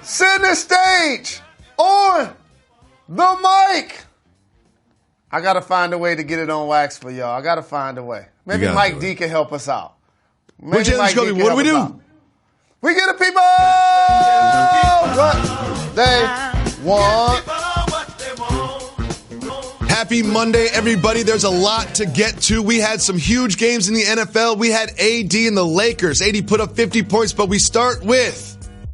Center stage on the mic. I got to find a way to get it on wax for y'all. I got to find a way. Maybe Mike D can help us out. Well, Jalen Jacoby, what do we do? We get the people what they want. Happy Monday, everybody. There's a lot to get to. We had some huge games in the NFL. We had AD and the Lakers. AD put up 50 points, but we start with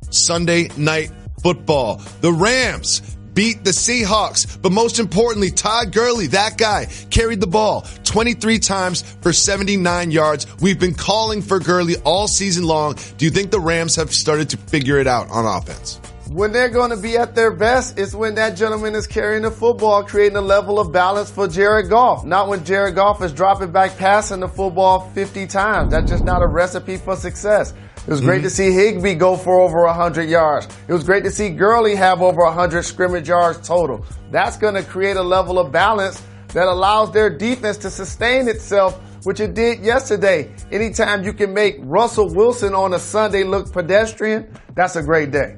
Sunday Night Football. The Rams beat the Seahawks, but most importantly, Todd Gurley, that guy, carried the ball 23 times for 79 yards. We've been calling for Gurley all season long. Do you think the Rams have started to figure it out on offense? When they're going to be at their best is when that gentleman is carrying the football, creating a level of balance for Jared Goff. Not when Jared Goff is dropping back passing the football 50 times. That's just not a recipe for success. It was great to see Higbee go for over 100 yards. It was great to see Gurley have over 100 scrimmage yards total. That's going to create a level of balance that allows their defense to sustain itself, which it did yesterday. Anytime you can make Russell Wilson on a Sunday look pedestrian, that's a great day.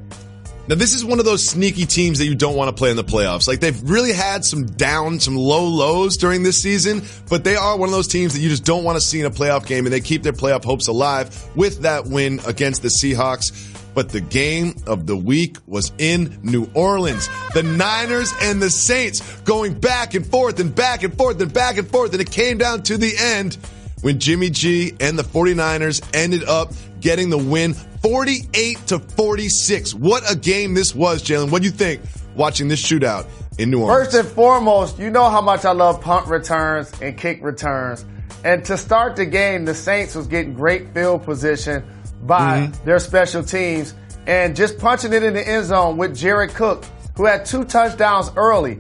Now, this is one of those sneaky teams that you don't want to play in the playoffs. Like, they've really had some low lows during this season, but they are one of those teams that you just don't want to see in a playoff game, and they keep their playoff hopes alive with that win against the Seahawks. But the game of the week was in New Orleans. The Niners and the Saints going back and forth and back and forth and back and forth, and it came down to the end when Jimmy G and the 49ers ended up getting the win 48-46. What a game this was, Jalen. What do you think watching this shootout in New Orleans? First and foremost, you know how much I love punt returns and kick returns. And to start the game, the Saints was getting great field position by their special teams and just punching it in the end zone with Jared Cook, who had 2 touchdowns early.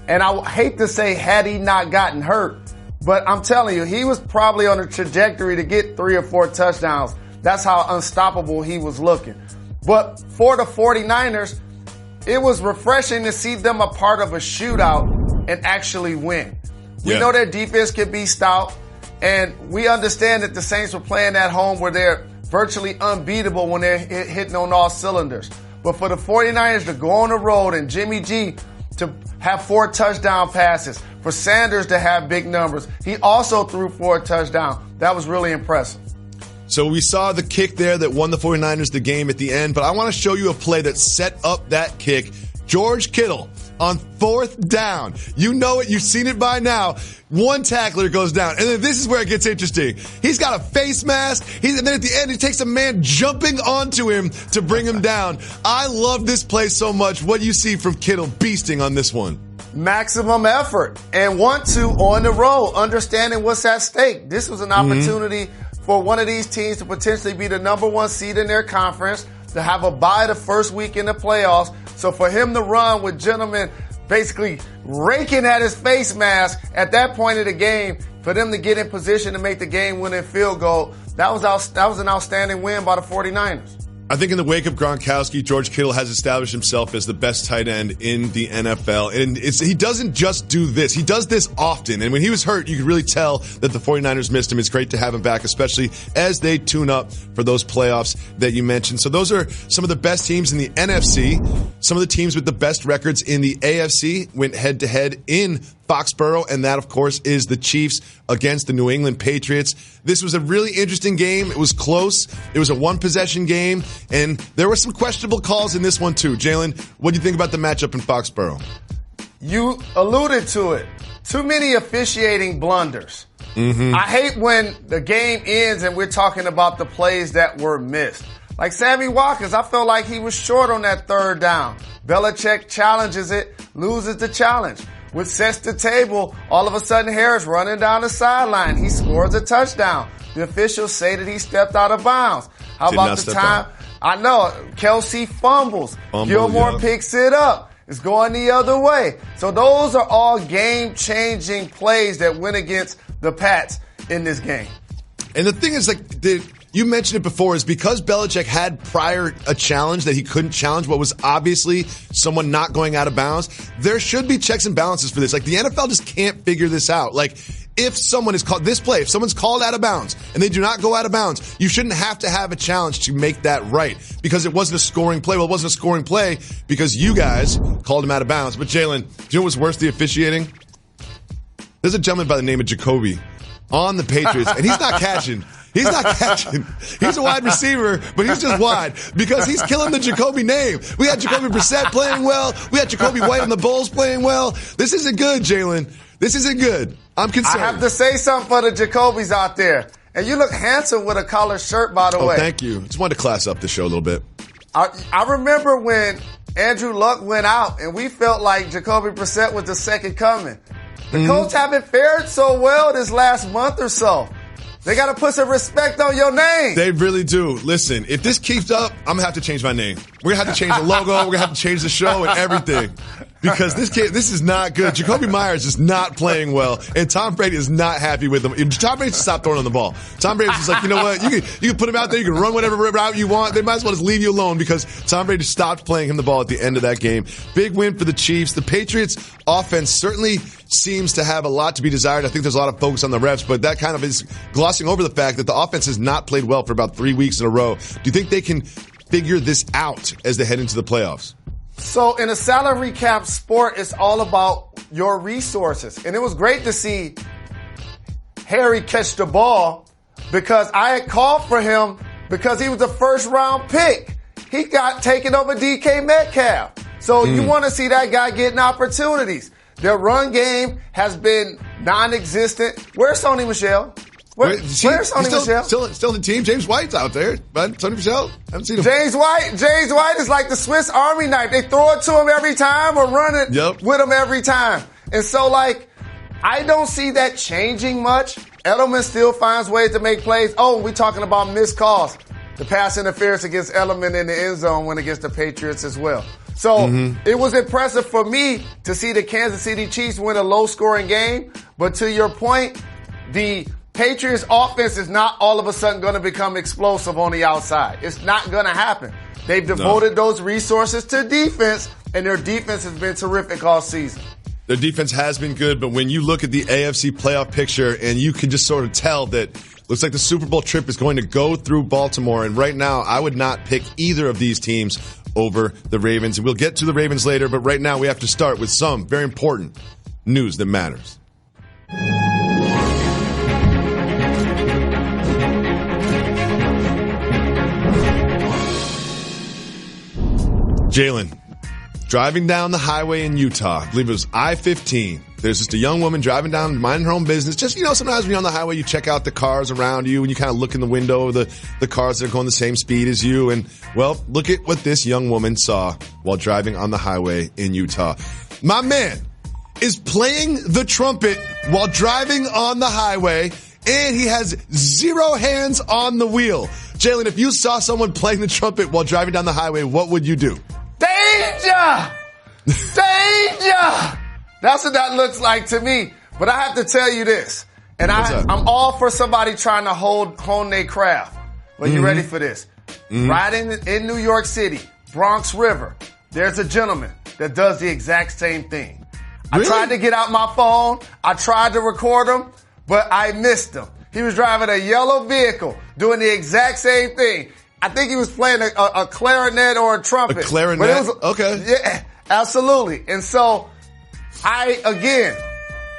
And I hate to say had he not gotten hurt, but I'm telling you, he was probably on a trajectory to get 3 or 4 touchdowns. That's how unstoppable he was looking. But for the 49ers, it was refreshing to see them a part of a shootout and actually win. We know their defense can be stout, and we understand that the Saints were playing at home where they're virtually unbeatable when they're hitting on all cylinders. But for the 49ers to go on the road and Jimmy G to have 4 touchdown passes, for Sanders to have big numbers, he also threw 4 touchdowns. That was really impressive. So we saw the kick there that won the 49ers the game at the end, but I want to show you a play that set up that kick. George Kittle on 4th down. You know it. You've seen it by now. One tackler goes down. And then this is where it gets interesting. He's got a face mask. And then at the end, he takes a man jumping onto him to bring him down. I love this play so much. What do you see from Kittle beasting on this one? Maximum effort and want to on the road, understanding what's at stake. This was an opportunity for one of these teams to potentially be the number 1 seed in their conference, to have a bye the first week in the playoffs. So for him to run with gentlemen basically raking at his face mask at that point of the game, for them to get in position to make the game-winning field goal, that was an outstanding win by the 49ers. I think in the wake of Gronkowski, George Kittle has established himself as the best tight end in the NFL. And he doesn't just do this. He does this often. And when he was hurt, you could really tell that the 49ers missed him. It's great to have him back, especially as they tune up for those playoffs that you mentioned. So those are some of the best teams in the NFC. Some of the teams with the best records in the AFC went head-to-head in Foxborough, and that, of course, is the Chiefs against the New England Patriots. This was a really interesting game. It was close. It was a one-possession game, and there were some questionable calls in this one, too. Jalen, what do you think about the matchup in Foxborough? You alluded to it. Too many officiating blunders. I hate when the game ends and we're talking about the plays that were missed. Like Sammy Watkins, I felt like he was short on that 3rd down. Belichick challenges it, loses the challenge. Which sets the table, all of a sudden Harris running down the sideline. He scores a touchdown. The officials say that he stepped out of bounds. How about the time? I know. Kelsey fumbles. Gilmore picks it up. It's going the other way. So those are all game-changing plays that went against the Pats in this game. And the thing is, like, you mentioned it before, is because Belichick had prior a challenge that he couldn't challenge what was obviously someone not going out of bounds, there should be checks and balances for this. Like, the NFL just can't figure this out. Like, if someone is called this play, if someone's called out of bounds and they do not go out of bounds, you shouldn't have to have a challenge to make that right because it wasn't a scoring play. Well, it wasn't a scoring play because you guys called him out of bounds. But Jalen, do you know what's worse, the officiating? There's a gentleman by the name of Jacoby on the Patriots, and he's not catching. He's not catching. He's a wide receiver, but he's just wide because he's killing the Jacoby name. We had Jacoby Brissett playing well. We had Jacoby White and the Bulls playing well. This isn't good, Jalen. This isn't good. I'm concerned. I have to say something for the Jacobys out there. And you look handsome with a collared shirt, by the way. Oh, thank you. Just wanted to class up the show a little bit. I remember when Andrew Luck went out and we felt like Jacoby Brissett was the second coming. The Colts haven't fared so well this last month or so. They got to put some respect on your name. They really do. Listen, if this keeps up, I'm going to have to change my name. We're going to have to change the logo. We're going to have to change the show and everything. Because this is not good. Jacoby Myers is not playing well, and Tom Brady is not happy with him. Tom Brady should stop throwing on the ball. Tom Brady's just like, you know what? You can put him out there. You can run whatever route you want. They might as well just leave you alone because Tom Brady stopped playing him the ball at the end of that game. Big win for the Chiefs. The Patriots offense certainly seems to have a lot to be desired. I think there's a lot of focus on the refs, but that kind of is glossing over the fact that the offense has not played well for about 3 weeks in a row. Do you think they can figure this out as they head into the playoffs? So in a salary cap sport, it's all about your resources. And it was great to see Harry catch the ball because I had called for him because he was a first round pick. He got taken over DK Metcalf. So you want to see that guy getting opportunities. Their run game has been non-existent. Where's Sony Michel? Where's Sony Michel? Still the team. James White's out there, but Sony Michel, I haven't seen him. James White is like the Swiss Army knife. They throw it to him every time or run it with him every time. And so, I don't see that changing much. Edelman still finds ways to make plays. Oh, we're talking about missed calls. The pass interference against Edelman in the end zone went against the Patriots as well. So it was impressive for me to see the Kansas City Chiefs win a low-scoring game. But to your point, the Patriots offense is not all of a sudden going to become explosive on the outside. It's not going to happen. They've devoted those resources to defense, and their defense has been terrific all season. Their defense has been good, but when you look at the AFC playoff picture and you can just sort of tell that looks like the Super Bowl trip is going to go through Baltimore, and right now I would not pick either of these teams over the Ravens. And we'll get to the Ravens later, but right now we have to start with some very important news that matters. Jalen, driving down the highway in Utah, I believe it was I-15. There's just a young woman driving down, minding her own business. Just, sometimes when you're on the highway, you check out the cars around you and you kind of look in the window of the cars that are going the same speed as you. And, well, look at what this young woman saw while driving on the highway in Utah. My man is playing the trumpet while driving on the highway, and he has 0 hands on the wheel. Jalen, if you saw someone playing the trumpet while driving down the highway, what would you do? Danger! Danger! That's what that looks like to me. But I have to tell you this, and I'm all for somebody trying to hone their craft. But you ready for this? Riding in New York City, Bronx River, there's a gentleman that does the exact same thing. Really? I tried to get out my phone. I tried to record him, but I missed him. He was driving a yellow vehicle, doing the exact same thing. I think he was playing a clarinet or a trumpet. A clarinet? Okay. Yeah, absolutely. And so I, again,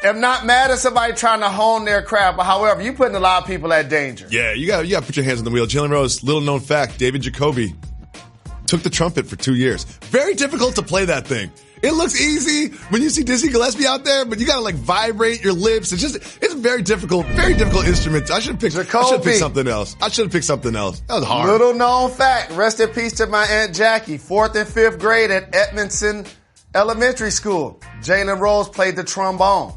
am not mad at somebody trying to hone their craft, but however, you're putting a lot of people at danger. Yeah, you got to put your hands on the wheel. Jalen Rose, little known fact, David Jacoby took the trumpet for 2 years. Very difficult to play that thing. It looks easy when you see Dizzy Gillespie out there, but you gotta vibrate your lips. It's a very difficult instrument. I should have picked something else. That was hard. Little known fact. Rest in peace to my Aunt Jackie. 4th and 5th grade at Edmondson Elementary School. Jalen Rose played the trombone.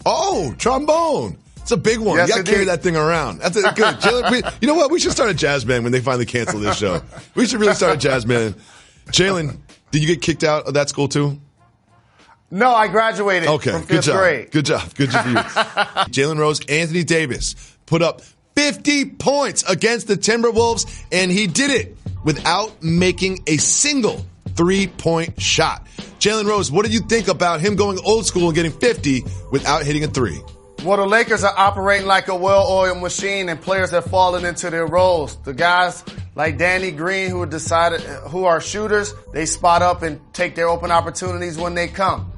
Oh, trombone. It's a big one. Yes, you gotta carry that thing around. That's good. Jalen, you know what? We should start a jazz band when they finally cancel this show. We should really start a jazz band. Jalen, did you get kicked out of that school too? No, I graduated from 5th grade. Good job for you. Jalen Rose, Anthony Davis put up 50 points against the Timberwolves, and he did it without making a single 3-point shot. Jalen Rose, what did you think about him going old school and getting 50 without hitting a 3? Well, the Lakers are operating like a well-oiled machine, and players have fallen into their roles. The guys like Danny Green who are shooters, they spot up and take their open opportunities when they come.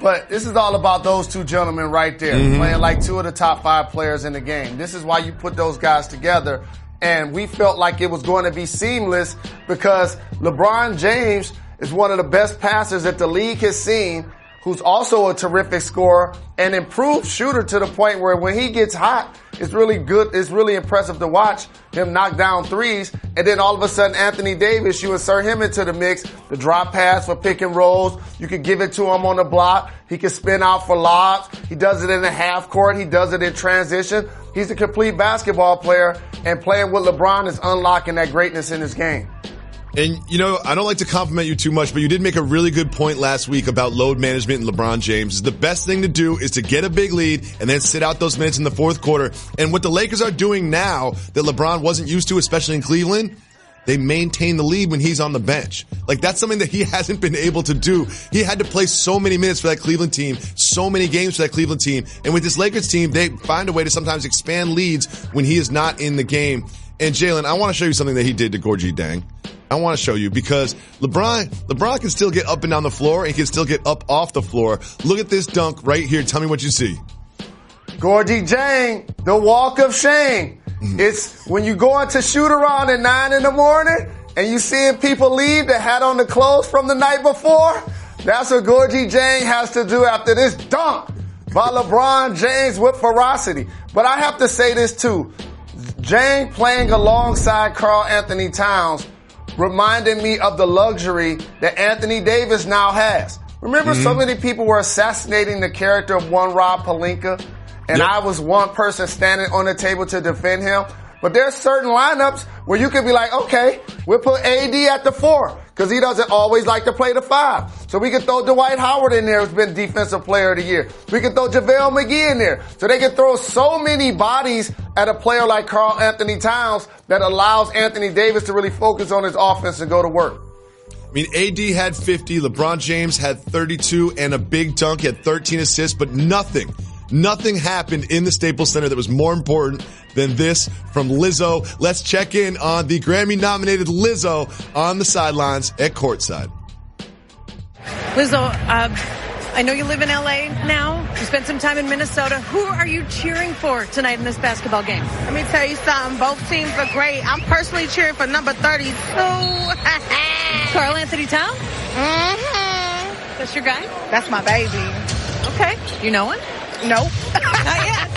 But this is all about those two gentlemen right there, playing like two of the top 5 players in the game. This is why you put those guys together. And we felt like it was going to be seamless because LeBron James is one of the best passers that the league has seen, who's also a terrific scorer and improved shooter to the point where when he gets hot, it's really good. It's really impressive to watch him knock down threes. And then all of a sudden, Anthony Davis, you insert him into the mix, the drop pass for pick and rolls. You can give it to him on the block. He can spin out for lobs. He does it in the half court. He does it in transition. He's a complete basketball player, and playing with LeBron is unlocking that greatness in his game. And, you know, I don't like to compliment you too much, but you did make a really good point last week about load management and LeBron James. The best thing to do is to get a big lead and then sit out those minutes in the fourth quarter. And what the Lakers are doing now that LeBron wasn't used to, especially in Cleveland, they maintain the lead when he's on the bench. Like, that's something that he hasn't been able to do. He had to play so many minutes for that Cleveland team, so many games for that Cleveland team. And with this Lakers team, they find a way to sometimes expand leads when he is not in the game. And Jalen, I want to show you something that he did to Gorgie Dang. I want to show you because LeBron can still get up and down the floor and he can still get up off the floor. Look at this dunk right here. Tell me what you see. Gorgie Dang, the walk of shame. It's when you go into shoot around at 9 in the morning and you seeing people leave that had on the clothes from the night before. That's what Gorgie Dang has to do after this dunk by LeBron James with ferocity. But I have to say this too. Dang playing alongside Karl Anthony Towns reminded me of the luxury that Anthony Davis now has. Remember, so many people were assassinating the character of one Rob Pelinka, and I was one person standing on the table to defend him. But there's certain lineups where you could be like, okay, we'll put AD at the 4 because he doesn't always like to play the 5. So we could throw Dwight Howard in there, who's been Defensive Player of the Year. We could throw JaVale McGee in there. So they can throw so many bodies at a player like Karl Anthony Towns that allows Anthony Davis to really focus on his offense and go to work. I mean, AD had 50, LeBron James had 32 and a big dunk. He had 13 assists, but nothing happened in the Staples Center that was more important than this from Lizzo. Let's check in on the Grammy-nominated Lizzo on the sidelines at courtside. Lizzo, I know you live in L.A. now. You spent some time in Minnesota. Who are you cheering for tonight in this basketball game? Let me tell you something. Both teams are great. I'm personally cheering for number 32. Karl Anthony Towns? Mm-hmm. That's your guy? That's my baby. Okay. You know him? Nope. Not yet.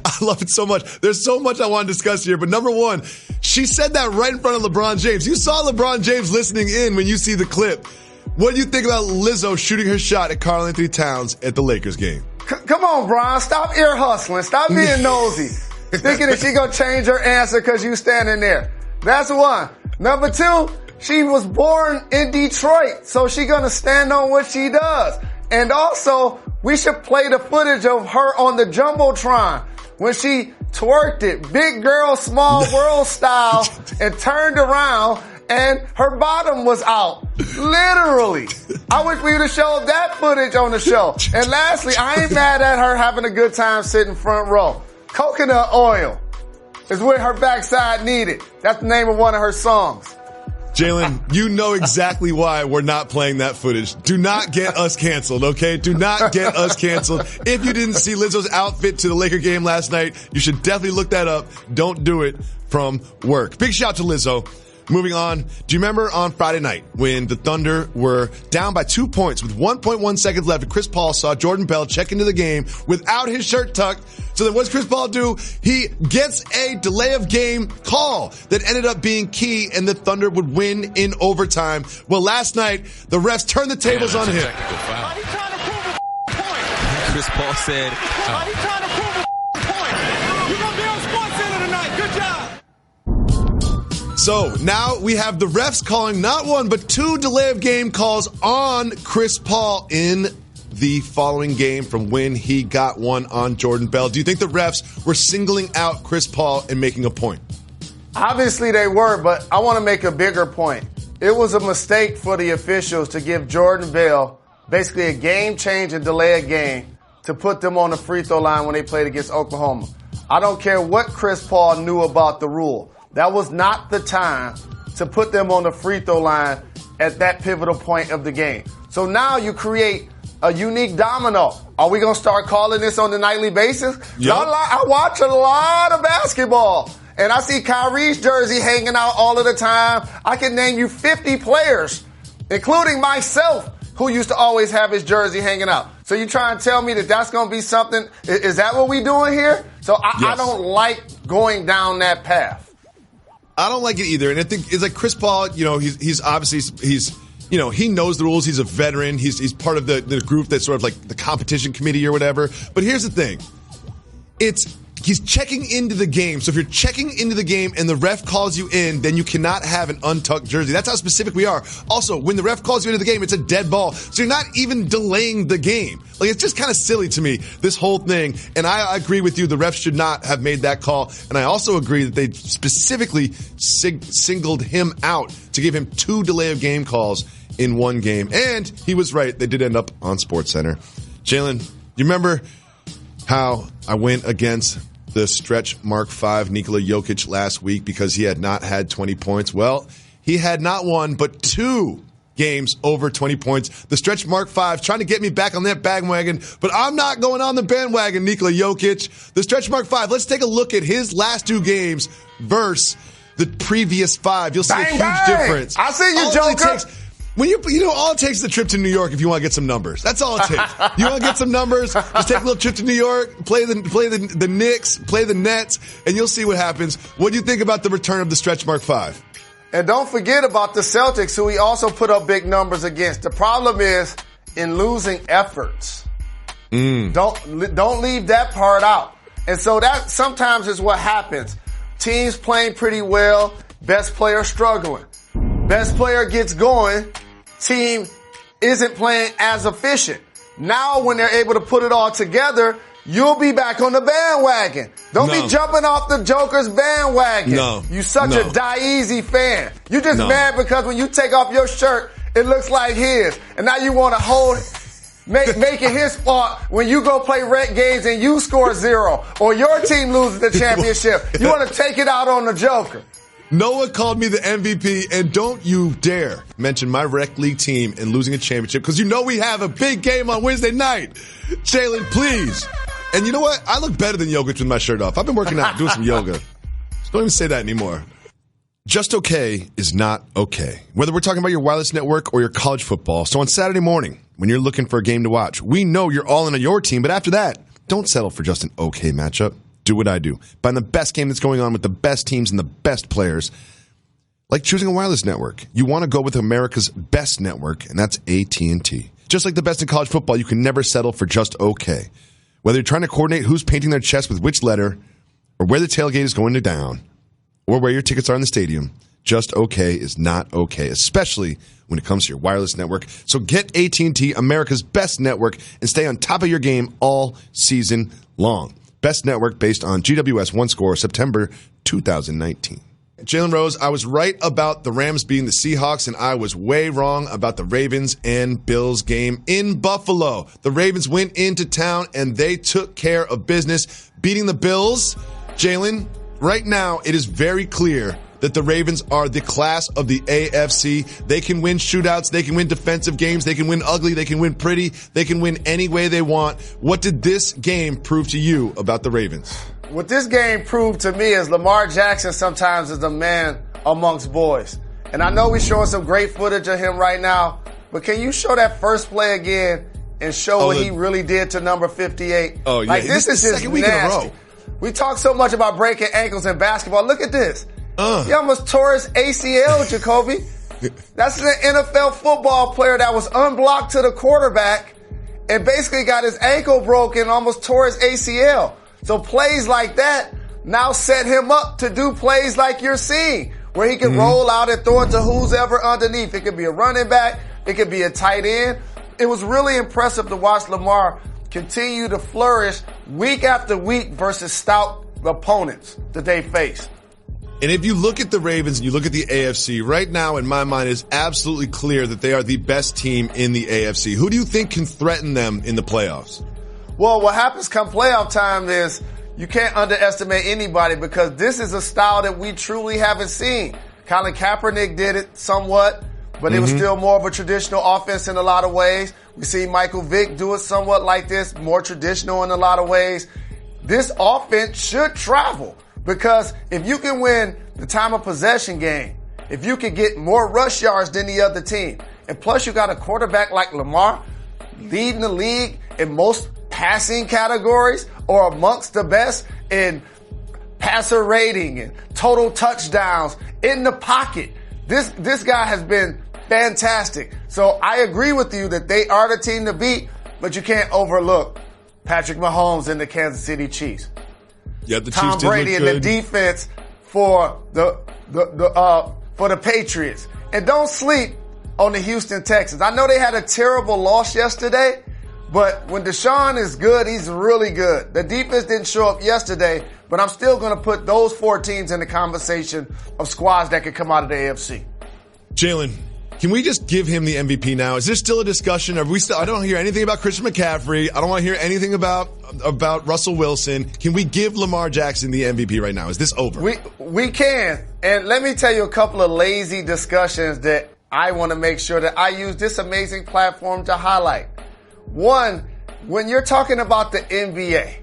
I love it so much. There's so much I want to discuss here, but number one, she said that right in front of LeBron James. You saw LeBron James listening in when you see the clip. What do you think about Lizzo shooting her shot at Karl Anthony Towns at the Lakers game? Come on, Brian. Stop ear hustling. Stop being nosy. Thinking that she gonna change her answer because you standing there. That's one. Number two, she was born in Detroit, so she gonna stand on what she does. And also, we should play the footage of her on the Jumbotron when she twerked it, big girl, small world style, and turned around and her bottom was out. Literally. I wish we would have showed that footage on the show. And lastly, I ain't mad at her having a good time sitting front row. Coconut oil is what her backside needed. That's the name of one of her songs. Jalen, you know exactly why we're not playing that footage. Do not get us canceled, okay? Do not get us canceled. If you didn't see Lizzo's outfit to the Laker game last night, you should definitely look that up. Don't do it from work. Big shout to Lizzo. Moving on, do you remember on Friday night when the Thunder were down by 2 points with 1.1 seconds left and Chris Paul saw Jordan Bell check into the game without his shirt tucked? So then what does Chris Paul do? He gets a delay of game call that ended up being key and the Thunder would win in overtime. Well, last night, the refs turned the tables on him. Chris Paul said, So now we have the refs calling not one, but 2 delay of game calls on Chris Paul in the following game from when he got one on Jordan Bell. Do you think the refs were singling out Chris Paul and making a point? Obviously they were, but I want to make a bigger point. It was a mistake for the officials to give Jordan Bell basically a game change and delay a game to put them on the free throw line when they played against Oklahoma. I don't care what Chris Paul knew about the rule. That was not the time to put them on the free throw line at that pivotal point of the game. So now you create a unique domino. Are we going to start calling this on a nightly basis? Yep. I watch a lot of basketball, and I see Kyrie's jersey hanging out all of the time. I can name you 50 players, including myself, who used to always have his jersey hanging out. So you try and tell me that that's going to be something? Is that what we doing here? So I don't like going down that path. I don't like it either. And I think it's like Chris Paul, he's obviously, he knows the rules. He's a veteran. He's part of the group that's sort of like the competition committee or whatever. But here's the thing. He's checking into the game. So if you're checking into the game and the ref calls you in, then you cannot have an untucked jersey. That's how specific we are. Also, when the ref calls you into the game, it's a dead ball. So you're not even delaying the game. Like, it's just kind of silly to me, this whole thing. And I agree with you. The refs should not have made that call. And I also agree that they specifically singled him out to give him 2 delay of game calls in one game. And he was right. They did end up on SportsCenter. Jalen, you remember how I went against the stretch Mark 5 Nikola Jokic last week because he had not had 20 points? Well, he had not one, but 2 games over 20 points. The stretch Mark 5 trying to get me back on that bandwagon, but I'm not going on the bandwagon, Nikola Jokic. The stretch Mark 5, let's take a look at his last 2 games versus the previous 5. You'll see a huge difference. I see you, Joker. All it takes is a trip to New York if you want to get some numbers. That's all it takes. You want to get some numbers? Just take a little trip to New York, play the Knicks, play the Nets, and you'll see what happens. What do you think about the return of the stretch Mark 5? And don't forget about the Celtics, who he also put up big numbers against. The problem is in losing efforts. Don't leave that part out. And so that sometimes is what happens. Teams playing pretty well, best player struggling. Best player gets going, team isn't playing as efficient. Now when they're able to put it all together, you'll be back on the bandwagon. Don't be jumping off the Joker's bandwagon. No. You such a Die-Easy fan. You just mad because when you take off your shirt, it looks like his. And now you want to make it his fault when you go play rec games and you score 0 or your team loses the championship. You want to take it out on the Joker. Noah called me the MVP, and don't you dare mention my rec league team and losing a championship, because we have a big game on Wednesday night. Jalen, please. And you know what? I look better than Jokic with my shirt off. I've been working out, doing some yoga. Just don't even say that anymore. Just okay is not okay. Whether we're talking about your wireless network or your college football. So on Saturday morning, when you're looking for a game to watch, we know you're all in on your team, but after that, don't settle for just an okay matchup. Do what I do. Find the best game that's going on with the best teams and the best players. Like choosing a wireless network. You want to go with America's best network, and that's AT&T. Just like the best in college football, you can never settle for just okay. Whether you're trying to coordinate who's painting their chest with which letter, or where the tailgate is going down, or where your tickets are in the stadium, just okay is not okay, especially when it comes to your wireless network. So get AT&T, America's best network, and stay on top of your game all season long. Best network based on GWS One Score, September 2019. Jalen Rose, I was right about the Rams beating the Seahawks, and I was way wrong about the Ravens and Bills game in Buffalo. The Ravens went into town, and they took care of business, beating the Bills. Jalen, right now it is very clear that the Ravens are the class of the AFC. They can win shootouts. They can win defensive games. They can win ugly. They can win pretty. They can win any way they want. What did this game prove to you about the Ravens? What this game proved to me is Lamar Jackson sometimes is a man amongst boys. And I know we're showing some great footage of him right now, but can you show that first play again and show what he really did to number 58? Oh, yeah. Like, this is just second week in a row. We talk so much about breaking ankles in basketball. Look at this. He almost tore his ACL, Jacoby. That's an NFL football player that was unblocked to the quarterback and basically got his ankle broken, almost tore his ACL. So plays like that now set him up to do plays like you're seeing, where he can roll out and throw it to who's ever underneath. It could be a running back. It could be a tight end. It was really impressive to watch Lamar continue to flourish week after week versus stout opponents that they faced. And if you look at the Ravens and you look at the AFC, right now, in my mind, it's absolutely clear that they are the best team in the AFC. Who do you think can threaten them in the playoffs? Well, what happens come playoff time is you can't underestimate anybody because this is a style that we truly haven't seen. Colin Kaepernick did it somewhat, but it was still more of a traditional offense in a lot of ways. We see Michael Vick do it somewhat like this, more traditional in a lot of ways. This offense should travel because if you can win the time of possession game, if you can get more rush yards than the other team, and plus you got a quarterback like Lamar leading the league in most passing categories or amongst the best in passer rating and total touchdowns in the pocket. This guy has been fantastic. So I agree with you that they are the team to beat, but you can't overlook Patrick Mahomes and the Kansas City Chiefs. Yeah, the Tom Chiefs did Brady look and the good. defense for the Patriots. And don't sleep on the Houston Texans. I know they had a terrible loss yesterday, but when Deshaun is good, he's really good. The defense didn't show up yesterday, but I'm still going to put those 4 teams in the conversation of squads that could come out of the AFC. Jalen, can we just give him the MVP now? Is there still a discussion? I don't hear anything about Christian McCaffrey. I don't want to hear anything about Russell Wilson. Can we give Lamar Jackson the MVP right now? Is this over? We can. And let me tell you a couple of lazy discussions that I want to make sure that I use this amazing platform to highlight. One, when you're talking about the NBA,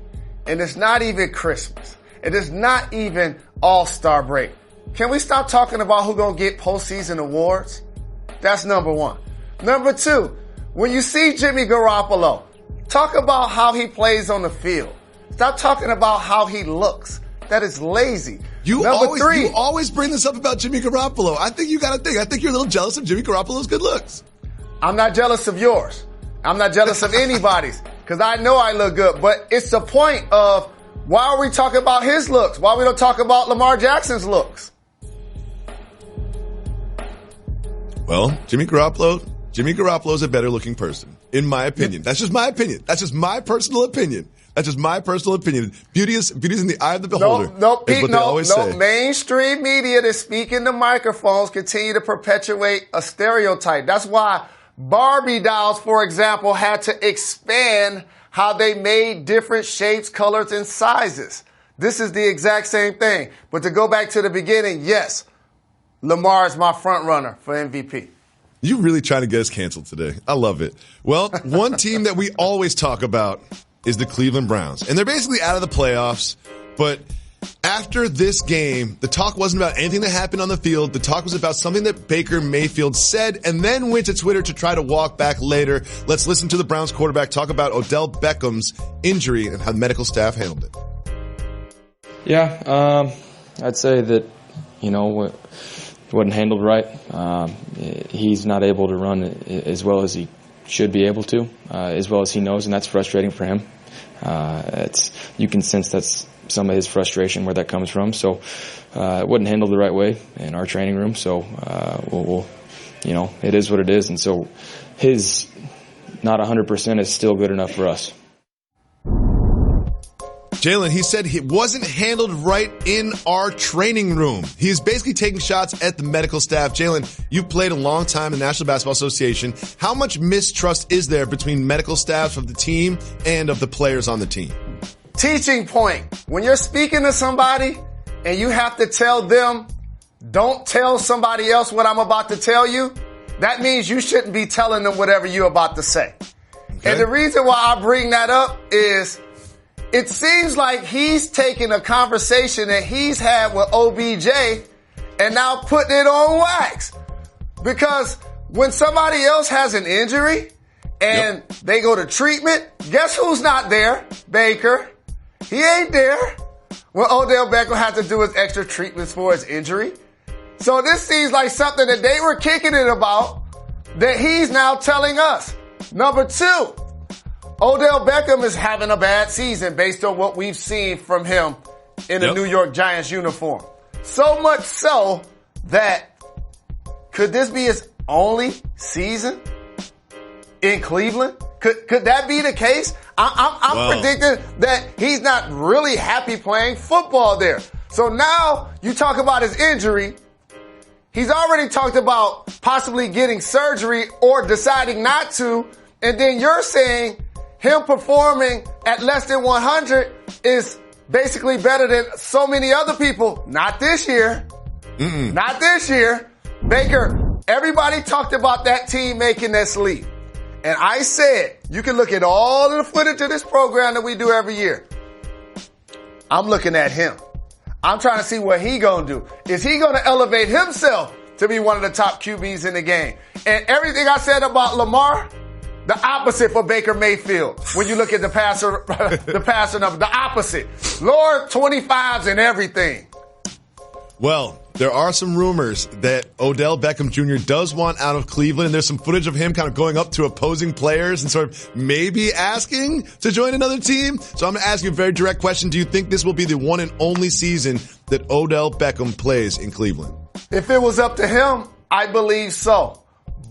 and it's not even Christmas, it is not even All-Star break, can we stop talking about who's going to get postseason awards? That's number one. Number two, when you see Jimmy Garoppolo, talk about how he plays on the field. Stop talking about how he looks. That is lazy. You always bring this up about Jimmy Garoppolo. I think you got to think. I think you're a little jealous of Jimmy Garoppolo's good looks. I'm not jealous of yours. I'm not jealous of anybody's because I know I look good. But it's the point of why are we talking about his looks? Why we don't talk about Lamar Jackson's looks? Well, Jimmy Garoppolo's a better looking person, in my opinion. That's just my opinion. That's just my personal opinion. Beauty is in the eye of the beholder. Mainstream media that's speaking to microphones continue to perpetuate a stereotype. That's why Barbie dolls, for example, had to expand how they made different shapes, colors, and sizes. This is the exact same thing. But to go back to the beginning, yes, Lamar is my front runner for MVP. You really trying to get us canceled today. I love it. Well, one team that we always talk about is the Cleveland Browns. And they're basically out of the playoffs. But after this game, the talk wasn't about anything that happened on the field. The talk was about something that Baker Mayfield said and then went to Twitter to try to walk back later. Let's listen to the Browns quarterback talk about Odell Beckham's injury and how the medical staff handled it. Yeah, I'd say that, it wasn't handled right. He's not able to run as well as he should be able to, as well as he knows, and that's frustrating for him. You can sense that's some of his frustration where that comes from. So it wasn't handled the right way in our training room. So it is what it is, and so his not 100% is still good enough for us. Jalen, he said it wasn't handled right in our training room. He's basically taking shots at the medical staff. Jalen, you've played a long time in the National Basketball Association. How much mistrust is there between medical staff of the team and of the players on the team? Teaching point. When you're speaking to somebody and you have to tell them, don't tell somebody else what I'm about to tell you, that means you shouldn't be telling them whatever you're about to say. Okay. And the reason why I bring that up is it seems like he's taking a conversation that he's had with OBJ and now putting it on wax. Because when somebody else has an injury and they go to treatment, guess who's not there? Baker. He ain't there. When Odell Beckham had to do his extra treatments for his injury. So this seems like something that they were kicking it about that he's now telling us. Number two, Odell Beckham is having a bad season based on what we've seen from him in the New York Giants uniform. So much so that could this be his only season in Cleveland? Could that be the case? I'm predicting that he's not really happy playing football there. So now you talk about his injury. He's already talked about possibly getting surgery or deciding not to. And then you're saying him performing at less than 100 is basically better than so many other people. Not this year. Not this year. Baker, everybody talked about that team making this leap. And I said, you can look at all of the footage of this program that we do every year. I'm looking at him. I'm trying to see what he gonna do. Is he gonna elevate himself to be one of the top QBs in the game? And everything I said about Lamar, the opposite for Baker Mayfield. When you look at the passer number, the opposite. Lord, 25s and everything. Well, there are some rumors that Odell Beckham Jr. does want out of Cleveland, and there's some footage of him kind of going up to opposing players and sort of maybe asking to join another team. So I'm going to ask you a very direct question. Do you think this will be the one and only season that Odell Beckham plays in Cleveland? If it was up to him, I believe so.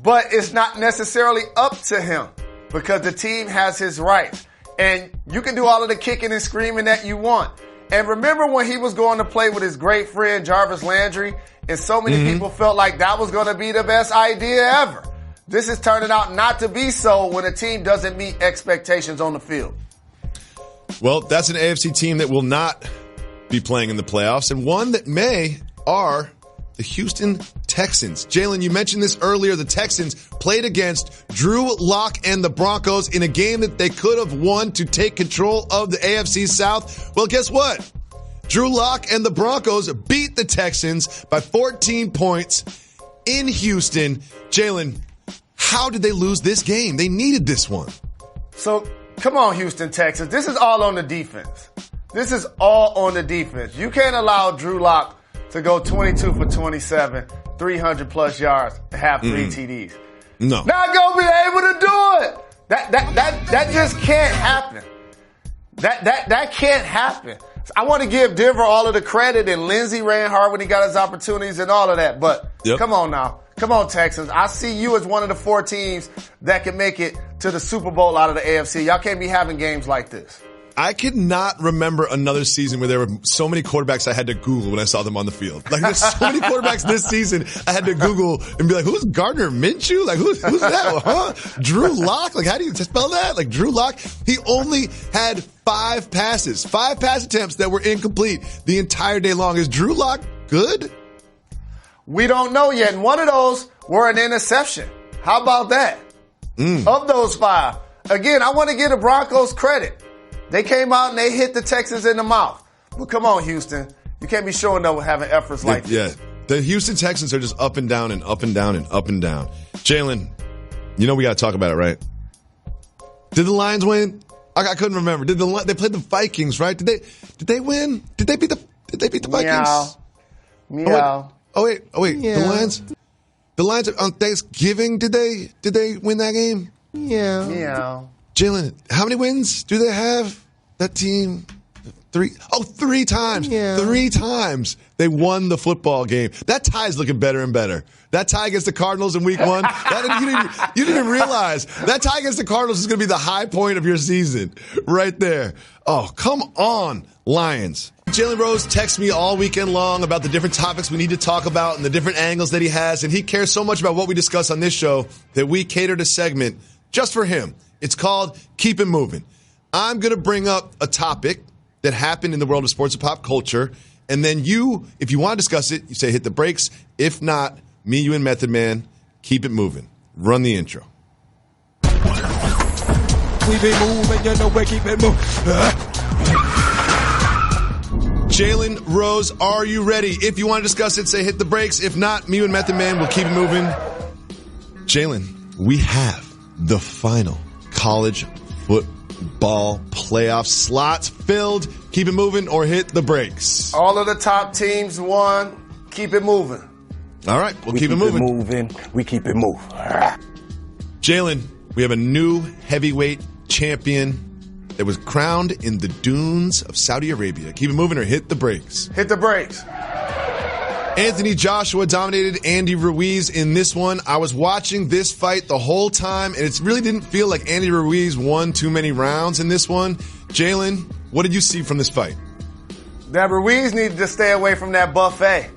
But it's not necessarily up to him because the team has his rights. And you can do all of the kicking and screaming that you want. And remember when he was going to play with his great friend Jarvis Landry, and so many people felt like that was going to be the best idea ever. This is turning out not to be so when a team doesn't meet expectations on the field. Well, that's an AFC team that will not be playing in the playoffs, and one that may are the Houston Texans. Jalen, you mentioned this earlier. The Texans played against Drew Lock and the Broncos in a game that they could have won to take control of the AFC South. Well, guess what? Drew Lock and the Broncos beat the Texans by 14 points in Houston. Jalen, how did they lose this game? They needed this one. So, come on, Houston Texans. This is all on the defense. This is all on the defense. You can't allow Drew Lock to go 22 for 27, 300 plus yards, and have 3 TDs. No. Not gonna be able to do it. That just can't happen. That can't happen. I want to give Denver all of the credit, and Lindsey ran hard when he got his opportunities and all of that. But Come on now. Come on, Texans. I see you as one of the 4 teams that can make it to the Super Bowl out of the AFC. Y'all can't be having games like this. I could not remember another season where there were so many quarterbacks I had to Google when I saw them on the field. Like, there's so many quarterbacks this season I had to Google and be like, who's Gardner Minshew? Like, who's that? Huh? Drew Lock? Like, how do you spell that? Like, Drew Lock? He only had 5 pass attempts that were incomplete the entire day long. Is Drew Lock good? We don't know yet. And one of those were an interception. How about that? Of those 5. Again, I want to give the Broncos credit. They came out and they hit the Texans in the mouth. But come on, Houston. You can't be showing up with having efforts like this. Yeah. The Houston Texans are just up and down and up and down and up and down. Jalen, you know we got to talk about it, right? Did the Lions win? I couldn't remember. They played the Vikings, right? Did they win? Did they beat the Vikings? Meow. Oh wait. Yeah. The Lions on Thanksgiving, did they win that game? Yeah. Meow. Jalen, how many wins do they have? That team? 3? Oh, 3 times. Yeah. 3 times they won the football game. That tie's looking better and better. That tie against the Cardinals in week 1, you didn't even realize. That tie against the Cardinals is going to be the high point of your season right there. Oh, come on, Lions. Jalen Rose texts me all weekend long about the different topics we need to talk about and the different angles that he has, and he cares so much about what we discuss on this show that we catered a segment just for him. It's called Keep It Moving. I'm going to bring up a topic that happened in the world of sports and pop culture, and then you, if you want to discuss it, you say hit the brakes. If not, me, you, and Method Man, keep it moving. Run the intro. We be moving, you know we keep it moving. Jalen Rose, are you ready? If you want to discuss it, say hit the brakes. If not, me and Method Man will keep it moving. Jalen, we have the final college football playoff slots filled. Keep it moving or hit the brakes. All of the top teams won. Keep it moving. All right, we'll keep it moving. We keep it moving. Jalen, we have a new heavyweight champion that was crowned in the dunes of Saudi Arabia. Keep it moving or hit the brakes. Hit the brakes. Anthony Joshua dominated Andy Ruiz in this one. I was watching this fight the whole time, and it really didn't feel like Andy Ruiz won too many rounds in this one. Jalen, what did you see from this fight? That Ruiz needed to stay away from that buffet.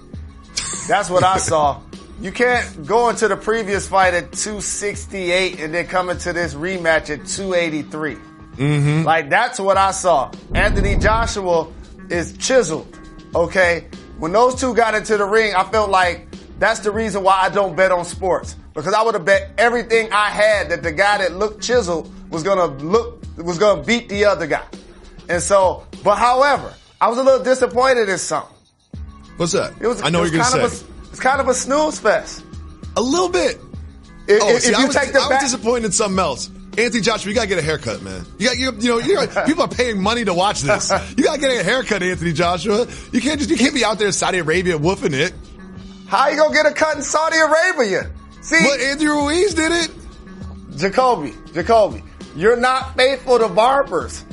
That's what I saw. You can't go into the previous fight at 268 and then come into this rematch at 283. Mm-hmm. Like, that's what I saw. Anthony Joshua is chiseled, okay? When those two got into the ring, I felt like that's the reason why I don't bet on sports. Because I would have bet everything I had that the guy that looked chiseled was gonna beat the other guy. And so, but however, I was a little disappointed in something. What's that? I know what you're going to say. It's kind of a snooze fest. A little bit. I was disappointed in something else. Anthony Joshua, you got to get a haircut, man. People are paying money to watch this. You got to get a haircut, Anthony Joshua. You can't be out there in Saudi Arabia woofing it. How you going to get a cut in Saudi Arabia? See? But Anthony Ruiz did it. Jacoby, you're not faithful to barbers.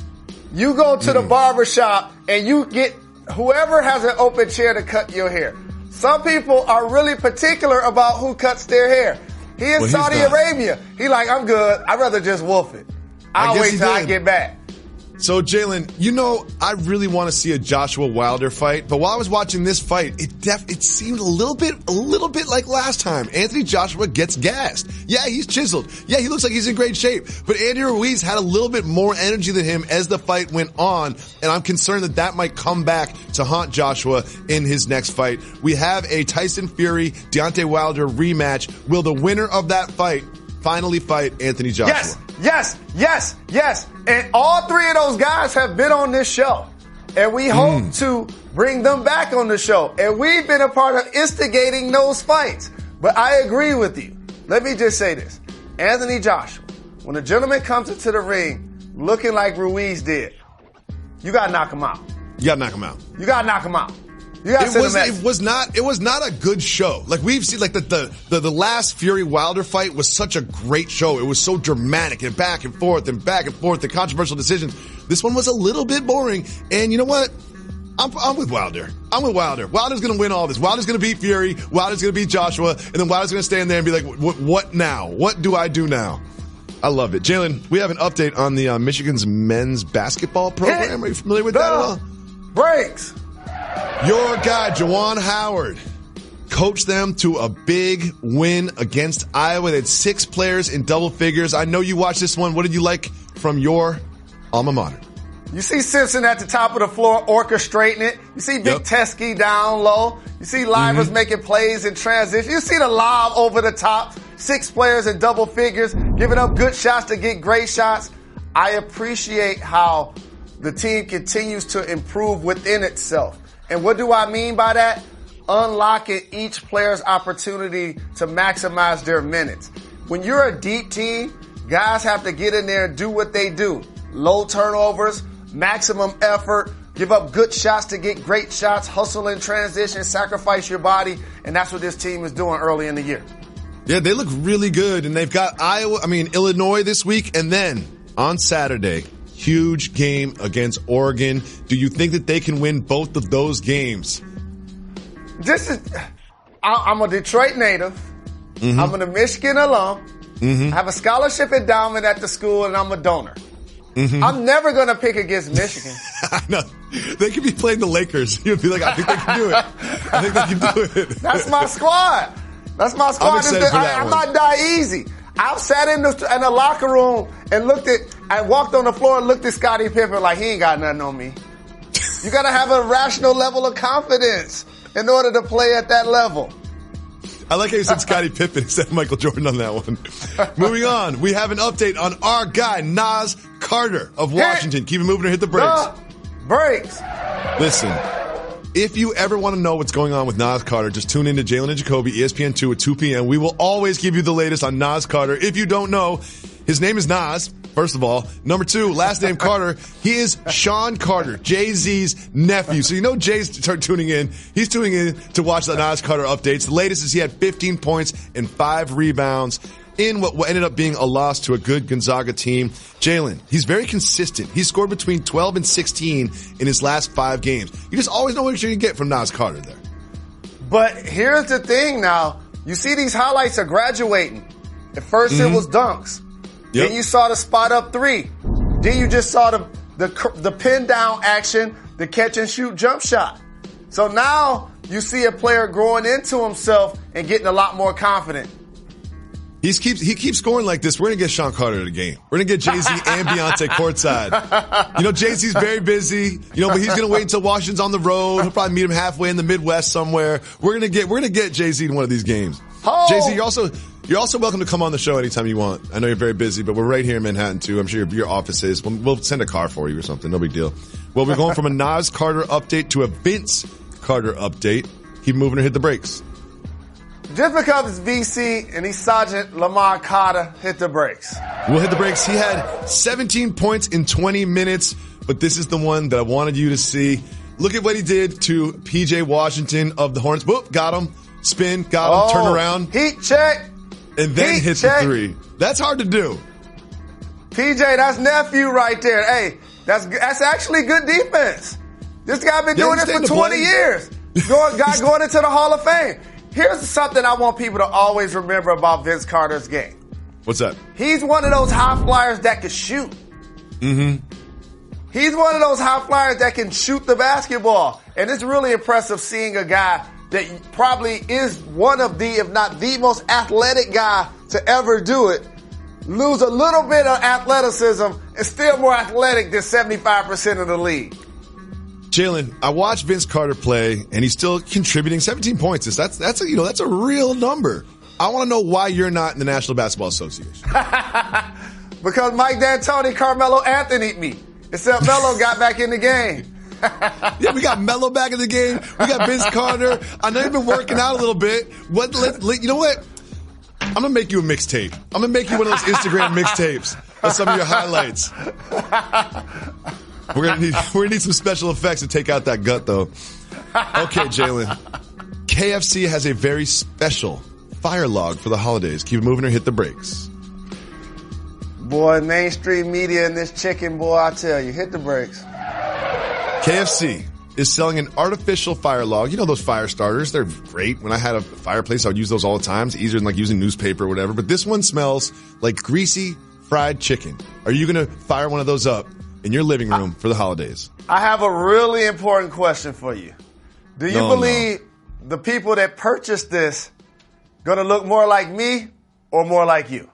You go to the barber shop and you get whoever has an open chair to cut your hair. Some people are really particular about who cuts their hair. He in Saudi Arabia. He like, I'm good. I'd rather just wolf it. I'll wait till I get back. So, Jalen, I really want to see a Joshua Wilder fight. But while I was watching this fight, it seemed a little bit like last time. Anthony Joshua gets gassed. Yeah, he's chiseled. Yeah, he looks like he's in great shape. But Andy Ruiz had a little bit more energy than him as the fight went on. And I'm concerned that might come back to haunt Joshua in his next fight. We have a Tyson Fury, Deontay Wilder rematch. Will the winner of that fight finally fight Anthony Joshua? Yes. And all three of those guys have been on this show. And we hope to bring them back on the show. And we've been a part of instigating those fights. But I agree with you. Let me just say this. Anthony Joshua, when a gentleman comes into the ring looking like Ruiz did, you got to knock him out. You got to knock him out. You got to knock him out. It was not a good show. Like we've seen, like the last Fury Wilder fight was such a great show. It was so dramatic and back and forth, the controversial decisions. This one was a little bit boring. And you know what? I'm with Wilder. Wilder's going to win all this. Wilder's going to beat Fury. Wilder's going to beat Joshua. And then Wilder's going to stand there and be like, what now? What do I do now? I love it. Jalen, we have an update on the Michigan's men's basketball program. Are you familiar with that at all? Breaks. Your guy, Juwan Howard, coached them to a big win against Iowa. They had 6 players in double figures. I know you watched this one. What did you like from your alma mater? You see Simpson at the top of the floor orchestrating it. You see Big Teskey down low. You see Livers making plays in transition. You see the lob over the top. 6 players in double figures, giving up good shots to get great shots. I appreciate how the team continues to improve within itself. And what do I mean by that? Unlocking each player's opportunity to maximize their minutes. When you're a deep team, guys have to get in there and do what they do. Low turnovers, maximum effort, give up good shots to get great shots, hustle in transition, sacrifice your body, and that's what this team is doing early in the year. Yeah, they look really good, and they've got Illinois this week, and then on Saturday, huge game against Oregon. Do you think that they can win both of those games? I'm a Detroit native. I'm a Michigan alum. I have a scholarship endowment at the school, and I'm a donor. I'm never going to pick against Michigan. I know. They could be playing the Lakers. You'd be like, I think they can do it. That's my squad. I'm excited for that I'm not die easy. I've sat in the locker room and walked on the floor and looked at Scottie Pippen like he ain't got nothing on me. You got to have a rational level of confidence in order to play at that level. I like how you said Scottie Pippen instead of Michael Jordan on that one. Moving on, we have an update on our guy, Nas Carter of Washington. Keep it moving or hit the brakes. Brakes. Listen, if you ever want to know what's going on with Nas Carter, just tune in to Jalen and Jacoby, ESPN2 at 2 p.m. We will always give you the latest on Nas Carter. If you don't know, his name is Nas, first of all. Number 2, last name Carter. He is Sean Carter, Jay-Z's nephew. So you know Jay's tuning in. He's tuning in to watch the Nas Carter updates. The latest is he had 15 points and 5 rebounds in what ended up being a loss to a good Gonzaga team. Jalen, he's very consistent. He scored between 12 and 16 in his last 5 games. You just always know what you're going to get from Nas Carter there. But here's the thing now. You see these highlights are graduating. At first it was dunks. Then you saw the spot up 3. Then you just saw the pin down action the catch-and-shoot jump shot. So now you see a player growing into himself and getting a lot more confident. He keeps scoring like this. We're going to get Sean Carter at a game. We're going to get Jay-Z and Beyonce courtside. Jay-Z's very busy, but he's going to wait until Washington's on the road. He'll probably meet him halfway in the Midwest somewhere. We're going to get Jay-Z in one of these games. Oh. Jay-Z, you're also welcome to come on the show anytime you want. I know you're very busy, but we're right here in Manhattan too. I'm sure your office is. We'll send a car for you or something. No big deal. Well, we're going from a Nas Carter update to a Vince Carter update. Keep moving or hit the brakes. Just because it's VC and he's Sergeant Lamar Carter, hit the brakes. We'll hit the brakes. He had 17 points in 20 minutes, but this is the one that I wanted you to see. Look at what he did to PJ Washington of the Hornets. Whoop, got him. Spin, got him, turn around. Heat check. And then hit the three. That's hard to do. PJ, that's nephew right there. Hey, that's actually good defense. This guy been doing this for 20 years. Going into the Hall of Fame. Here's something I want people to always remember about Vince Carter's game. What's that? He's one of those high flyers that can shoot. Mm-hmm. He's one of those high flyers that can shoot the basketball. And it's really impressive seeing a guy that probably is one of the, if not the most athletic guy to ever do it, lose a little bit of athleticism and still more athletic than 75% of the league. Jalen, I watched Vince Carter play, and he's still contributing 17 points. That's a real number. I want to know why you're not in the National Basketball Association. Because Mike D'Antoni, Carmelo Anthony'd me. Except Melo got back in the game. Yeah, we got Melo back in the game. We got Vince Carter. I know you've been working out a little bit. You know what? I'm going to make you a mixtape. I'm going to make you one of those Instagram mixtapes of some of your highlights. We're gonna need some special effects to take out that gut, though. Okay, Jalen. KFC has a very special fire log for the holidays. Keep it moving or hit the brakes. Boy, mainstream media and this chicken, boy, I tell you, hit the brakes. KFC is selling an artificial fire log. You know those fire starters? They're great. When I had a fireplace, I would use those all the time. It's easier than like using newspaper or whatever. But this one smells like greasy fried chicken. Are you going to fire one of those up in your living room for the holidays? I have a really important question for you. Do you believe the people that purchased this going to look more like me or more like you?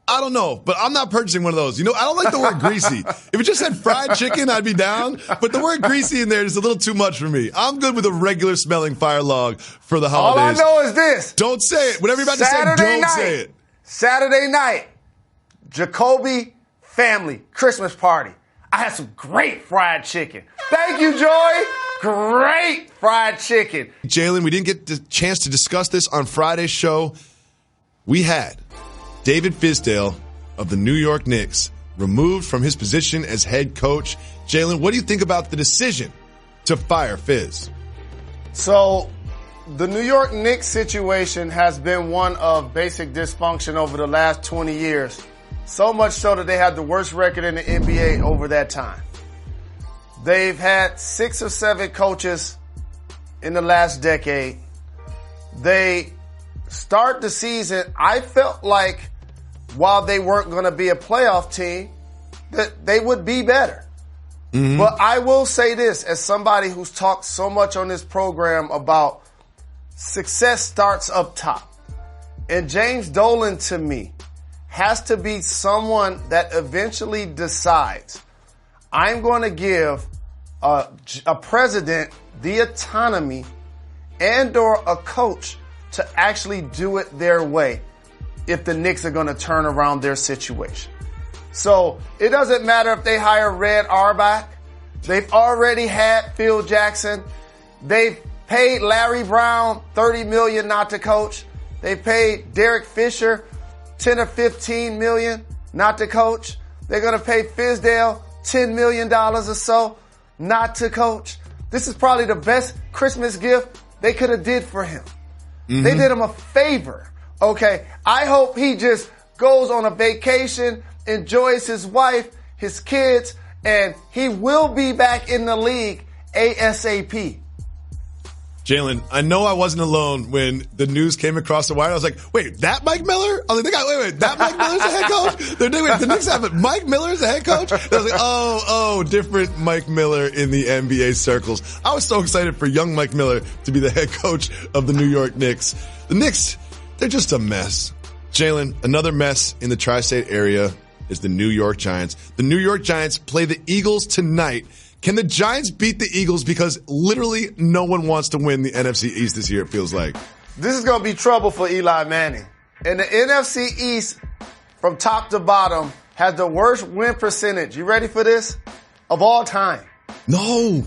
I don't know, but I'm not purchasing one of those. I don't like the word greasy. If it just said fried chicken, I'd be down. But the word greasy in there is a little too much for me. I'm good with a regular smelling fire log for the holidays. All I know is this. Don't say it. Whatever you're about to say, don't say it. Saturday night, Jacoby family Christmas party. I had some great fried chicken. Thank you, Joy. Great fried chicken. Jalen, we didn't get the chance to discuss this on Friday's show. We had David Fizdale of the New York Knicks removed from his position as head coach. Jalen, what do you think about the decision to fire Fizz? So, the New York Knicks situation has been one of basic dysfunction over the last 20 years. So much so that they had the worst record in the NBA over that time. They've had 6 or 7 coaches in the last decade. They start the season, I felt like while they weren't going to be a playoff team, that they would be better. Mm-hmm. But I will say this, as somebody who's talked so much on this program about success starts up top. And James Dolan, to me, has to be someone that eventually decides, I'm going to give a president the autonomy and or a coach to actually do it their way if the Knicks are going to turn around their situation. So it doesn't matter if they hire Red Auerbach. They've already had Phil Jackson. They've paid Larry Brown $30 million not to coach. They paid Derek Fisher $10 or $15 million not to coach. They're going to pay Fizdale $10 million or so not to coach. This is probably the best Christmas gift they could have did for him. Mm-hmm. They did him a favor. Okay. I hope he just goes on a vacation, enjoys his wife, his kids, and he will be back in the league ASAP. Jalen, I know I wasn't alone when the news came across the wire. I was like, wait, that Mike Miller? I was like, wait, that Mike Miller's a head coach? The Knicks have it. Mike Miller's a head coach? I was like, different Mike Miller in the NBA circles. I was so excited for young Mike Miller to be the head coach of the New York Knicks. The Knicks, they're just a mess. Jalen, another mess in the tri-state area is the New York Giants. The New York Giants play the Eagles tonight. Can the Giants beat the Eagles? Because literally no one wants to win the NFC East this year, it feels like. This is going to be trouble for Eli Manning. And the NFC East, from top to bottom, has the worst win percentage. You ready for this? Of all time. No.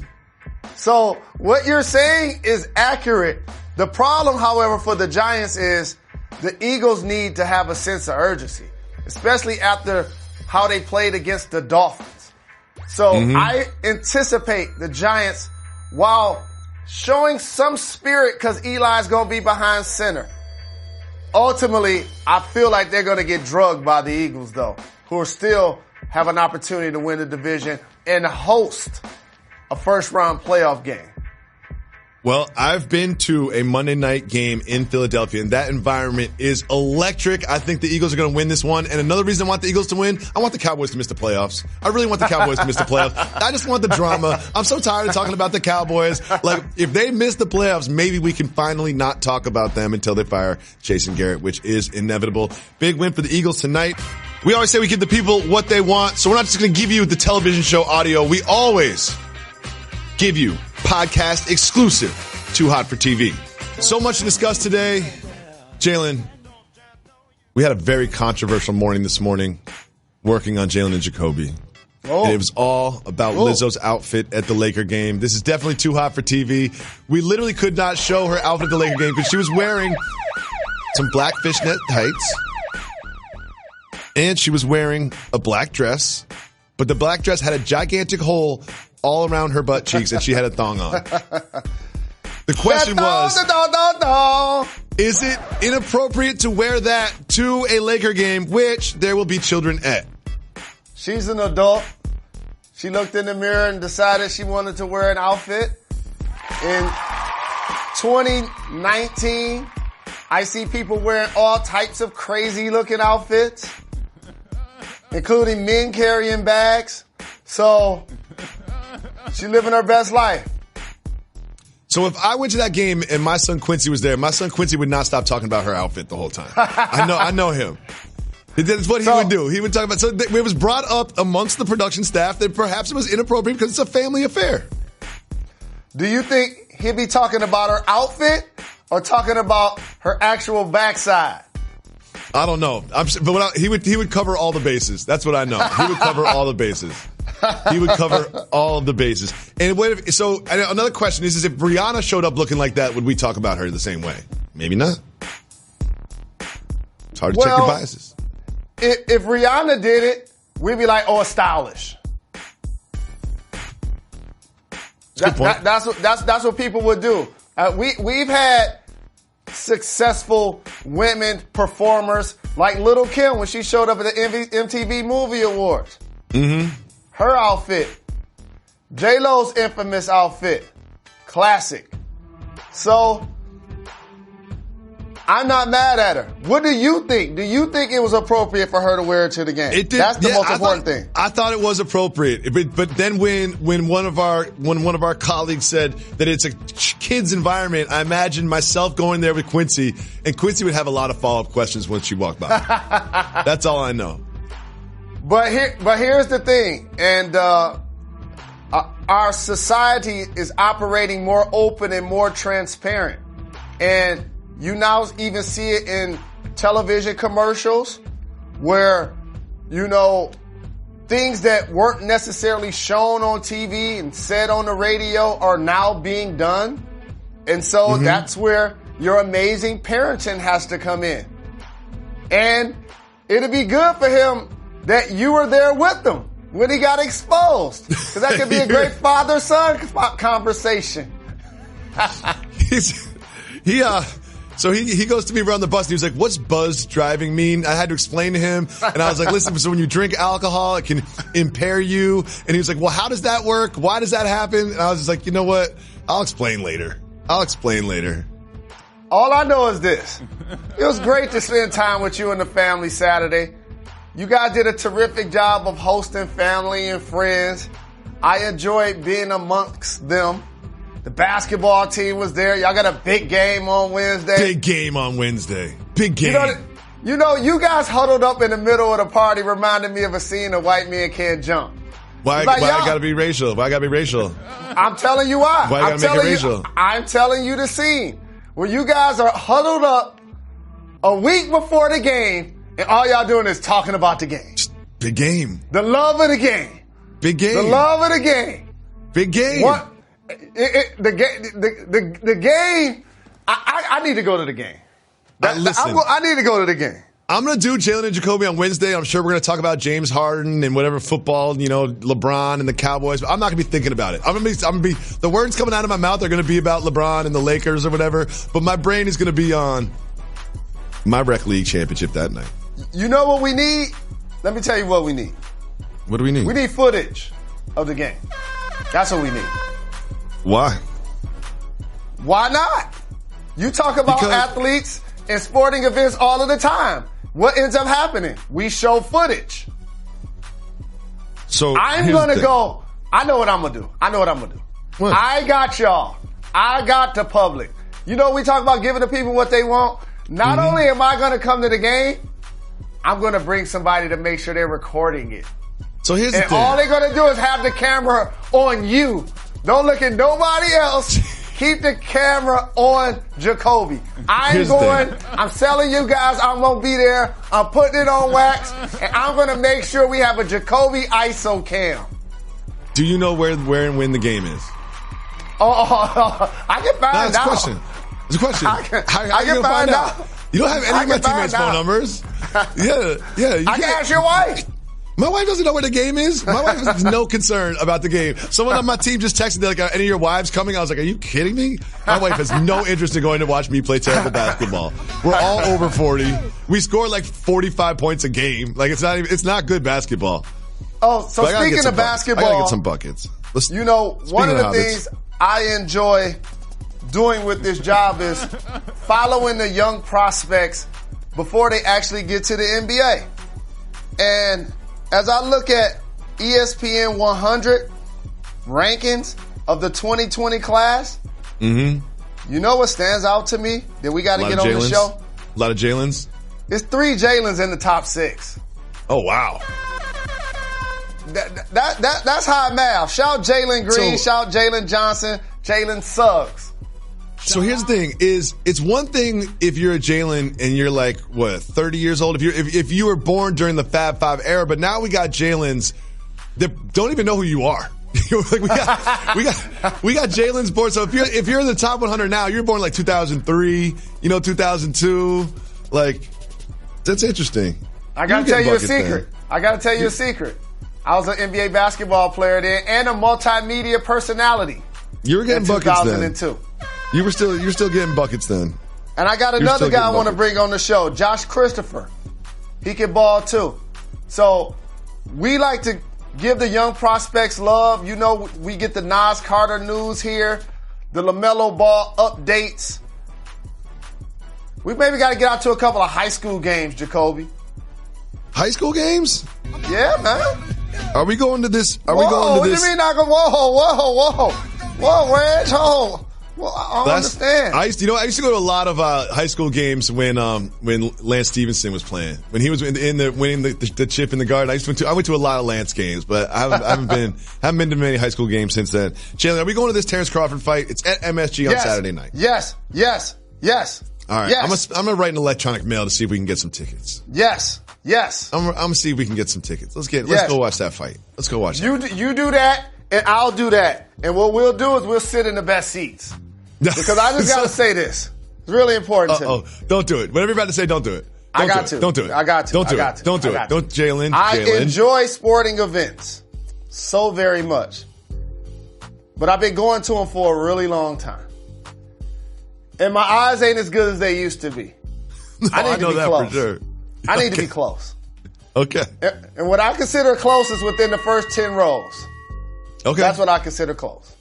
So what you're saying is accurate. The problem, however, for the Giants is the Eagles need to have a sense of urgency, especially after how they played against the Dolphins. So I anticipate the Giants, while showing some spirit because Eli's going to be behind center, ultimately, I feel like they're going to get drugged by the Eagles, though, who are still have an opportunity to win the division and host a first-round playoff game. Well, I've been to a Monday night game in Philadelphia, and that environment is electric. I think the Eagles are going to win this one. And another reason I want the Eagles to win, I want the Cowboys to miss the playoffs. I really want the Cowboys to miss the playoffs. I just want the drama. I'm so tired of talking about the Cowboys. Like, if they miss the playoffs, maybe we can finally not talk about them until they fire Jason Garrett, which is inevitable. Big win for the Eagles tonight. We always say we give the people what they want, so we're not just going to give you the television show audio. We always give you podcast exclusive, Too Hot for TV. So much to discuss today. Jalen, we had a very controversial morning this morning working on Jalen Jacoby. And it was all about Lizzo's outfit at the Laker game. This is definitely too hot for TV. We literally could not show her outfit at the Laker game because she was wearing some black fishnet tights and she was wearing a black dress, but the black dress had a gigantic hole all around her butt cheeks and she had a thong on. The question was, is it inappropriate to wear that to a Laker game, which there will be children at? She's an adult. She looked in the mirror and decided she wanted to wear an outfit. In 2019, I see people wearing all types of crazy looking outfits, including men carrying bags. So she's living her best life. So if I went to that game and my son Quincy was there, my son Quincy would not stop talking about her outfit the whole time. I know him. That's what he would do. He would talk about. So it was brought up amongst the production staff that perhaps it was inappropriate because it's a family affair. Do you think he'd be talking about her outfit or talking about her actual backside? I don't know. He would cover all the bases. That's what I know. He would cover all the bases. He would cover all of the bases. And another question is if Rihanna showed up looking like that, would we talk about her the same way? Maybe not. It's hard to check your biases. If Rihanna did it, we'd be like, oh, it's stylish. That's what people would do. We've had successful women performers like Lil' Kim when she showed up at the MTV Movie Awards. Mm-hmm. Her outfit, J-Lo's infamous outfit, classic. So I'm not mad at her. What do you think? Do you think it was appropriate for her to wear it to the game? It did. That's the most important thing. I thought it was appropriate, but then when one of our colleagues said that it's a kid's environment, I imagined myself going there with Quincy, and Quincy would have a lot of follow-up questions when she walked by. That's all I know. But here's the thing, and our society is operating more open and more transparent, and you now even see it in television commercials where, things that weren't necessarily shown on TV and said on the radio are now being done. And so that's where your amazing parenting has to come in. And it'd be good for him that you were there with him when he got exposed. Because that could be a great father-son conversation. So he goes to me around the bus and he was like, what's buzz driving mean? I had to explain to him. And I was like, listen, so when you drink alcohol, it can impair you. And he was like, well, how does that work? Why does that happen? And I was just like, you know what? I'll explain later. I'll explain later. All I know is this. It was great to spend time with you and the family Saturday. You guys did a terrific job of hosting family and friends. I enjoyed being amongst them. The basketball team was there. Y'all got a big game on Wednesday. Big game on Wednesday. Big game. You guys huddled up in the middle of the party reminded me of a scene of White Men Can't Jump. Why I gotta be racial? Why I gotta be racial? I'm telling you why. Why I gotta make it racial? I'm telling you the scene where you guys are huddled up a week before the game and all y'all doing is talking about the game. Big game. The love of the game. Big game. The love of the game. Big game. What? The game. I need to go to the game. Listen. I need to go to the game. I'm going to do Jalen and Jacoby on Wednesday. I'm sure we're going to talk about James Harden and whatever football, LeBron and the Cowboys. But I'm not going to be thinking about it. I'm going to be, the words coming out of my mouth are going to be about LeBron and the Lakers or whatever. But my brain is going to be on my rec league championship that night. You know what we need? Let me tell you what we need. What do we need? We need footage of the game. That's what we need. Why? Why not? You talk about athletes and sporting events all of the time. What ends up happening? We show footage. So I'm going to go. I know what I'm going to do. What? I got y'all. I got the public. We talk about giving the people what they want. Not only am I going to come to the game, I'm going to bring somebody to make sure they're recording it. So here's the thing. All they're going to do is have the camera on you. Don't look at nobody else. Keep the camera on Jacoby. I'm selling you guys. I'm going to be there. I'm putting it on wax. And I'm going to make sure we have a Jacoby ISO cam. Do you know where and when the game is? I can find out. It's a question. I can find out. You don't have any of my teammates' phone numbers. Yeah. I can ask your wife. My wife doesn't know where the game is. My wife has no concern about the game. Someone on my team just texted me, like, are any of your wives coming? I was like, are you kidding me? My wife has no interest in going to watch me play terrible basketball. We're all over 40. We score like 45 points a game. Like, it's not good basketball. Oh, so speaking of basketball. I gotta get some buckets. One of the things I enjoy doing with this job is following the young prospects before they actually get to the NBA. And as I look at ESPN 100 rankings of the 2020 class, you know what stands out to me that we got to get on the show? A lot of Jalen's? It's 3 Jalen's in the top 6. Oh, wow. That's high math. Shout Jalen Green, shout Jalen Johnson, Jalen Suggs. So here's the thing: it's one thing if you're a Jalen and you're like 30 years old. If you were born during the Fab Five era, but now we got Jalen's that don't even know who you are. Like we got Jalen's born. So if you're in the top 100 now, you're born like 2003, 2002. Like that's interesting. I gotta tell you a secret. I was an NBA basketball player then and a multimedia personality. You were getting buckets 2002. then. You were still getting buckets then. And I got another guy I want to bring on the show, Josh Christopher. He can ball too. So we like to give the young prospects love. We get the Nas Carter news here, the LaMelo Ball updates. We maybe got to get out to a couple of high school games, Jacoby. High school games? Yeah, man. Are we going to this? What do you mean not going? Whoa, Reg, hold. Well, I don't understand. I used to go to a lot of high school games when Lance Stevenson was playing. When he was winning the chip in the Garden. I went to a lot of Lance games, but I haven't been to many high school games since then. Jalen, are we going to this Terrence Crawford fight? It's at MSG on Saturday night. Yes. All right. Yes. I'm gonna write an electronic mail to see if we can get some tickets. Yes. I'm gonna see if we can get some tickets. Let's go watch that fight. Let's go watch it. You do that, and I'll do that. And what we'll do is we'll sit in the best seats. Because I just got to say this. It's really important to me. Don't do it. Whatever you're about to say, don't do it. I got to. Don't do it. I got to. Don't do it. Don't do it. Don't, Jalen. I enjoy sporting events so very much. But I've been going to them for a really long time. And my eyes ain't as good as they used to be. I need to be close. For sure. I need to be close. Okay. And what I consider close is within the first 10 rows. Okay. That's what I consider close.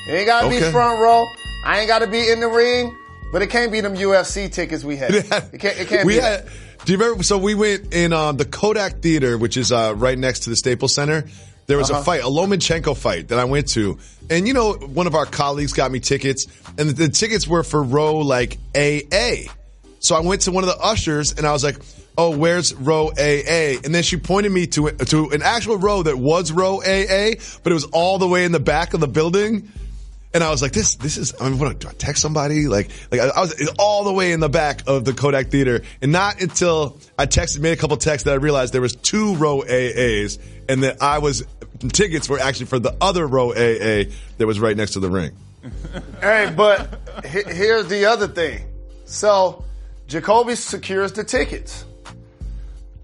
It ain't got to be front row. I ain't got to be in the ring, but it can't be them UFC tickets we had. It can't be that. Do you remember? So we went in the Kodak Theater, which is right next to the Staples Center. There was a fight, a Lomachenko fight that I went to. And, one of our colleagues got me tickets, and the tickets were for row, like, AA. So I went to one of the ushers, and I was like, oh, where's row AA? And then she pointed me to an actual row that was row AA, but it was all the way in the back of the building. And I was like, this is, what do I text somebody? Like I was all the way in the back of the Kodak Theater. And not until I made a couple texts that I realized there was 2 row AAs, and that tickets were actually for the other row AA that was right next to the ring. Hey, but here's the other thing. So Jacoby secures the tickets.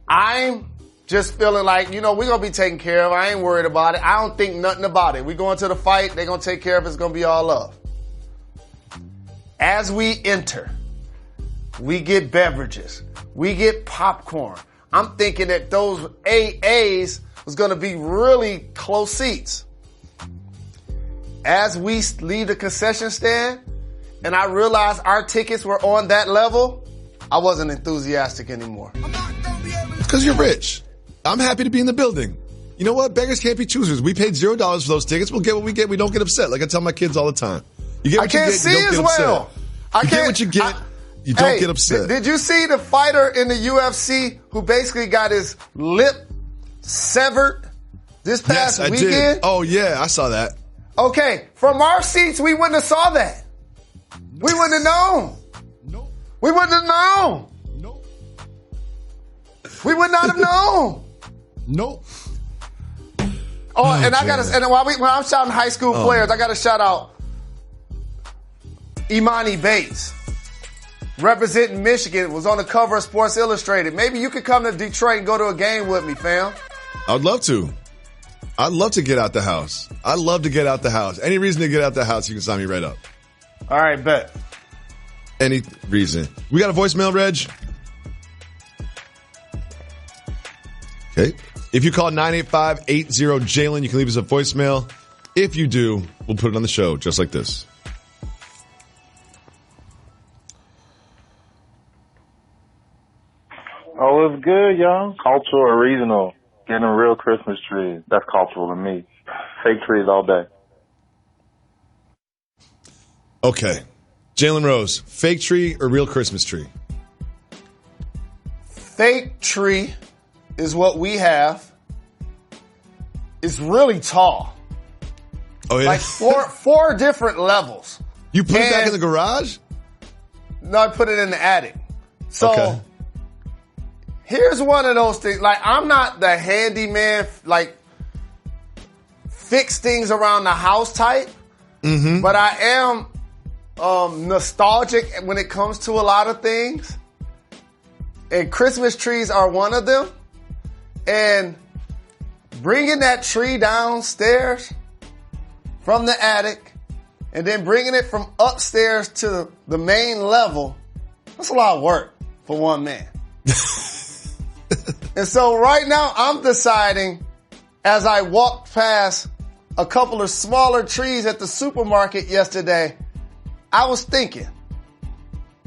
I'm just feeling like, we're going to be taken care of. I ain't worried about it. I don't think nothing about it. We going to the fight. They're going to take care of it. It's going to be all love. As we enter, we get beverages. We get popcorn. I'm thinking that those AAs was going to be really close seats. As we leave the concession stand and I realized our tickets were on that level, I wasn't enthusiastic anymore. It's because you're rich. I'm happy to be in the building. You know what? Beggars can't be choosers. We paid $0 for those tickets. We'll get what we get. We don't get upset. Like I tell my kids all the time. You get what you get, you don't get upset. You get what you get, you don't get upset. Did you see the fighter in the UFC who basically got his lip severed this past weekend? Did. Oh, yeah, I saw that. Okay, from our seats, we wouldn't have saw that. We wouldn't have known. No. We wouldn't have known. No. We would not have known. Nope. Oh, and I gotta, and when I'm shouting high school players, I gotta shout out Imani Bates, representing Michigan, was on the cover of Sports Illustrated. Maybe you could come to Detroit and go to a game with me, fam. I'd love to. I'd love to get out the house. I'd love to get out the house. Any reason to get out the house, you can sign me right up. All right, bet. Any reason. We got a voicemail, Reg? Okay. If you call 985-80-JALEN, you can leave us a voicemail. If you do, we'll put it on the show just like this. Oh, it's good, y'all. Cultural or regional. Getting a real Christmas tree. That's cultural to me. Fake trees all day. Okay. Jalen Rose, fake tree or real Christmas tree? Fake tree is what we have. It's really tall. Oh, yeah? Like four different levels. You put it back in the garage? No, I put it in the attic. So okay. Here's one of those things. Like, I'm not the handyman, like, fix things around the house type. Mm-hmm. But I am nostalgic when it comes to a lot of things. And Christmas trees are one of them. And bringing that tree downstairs from the attic and then bringing it from upstairs to the main level, that's a lot of work for one man. And so right now I'm deciding, as I walked past a couple of smaller trees at the supermarket yesterday, I was thinking,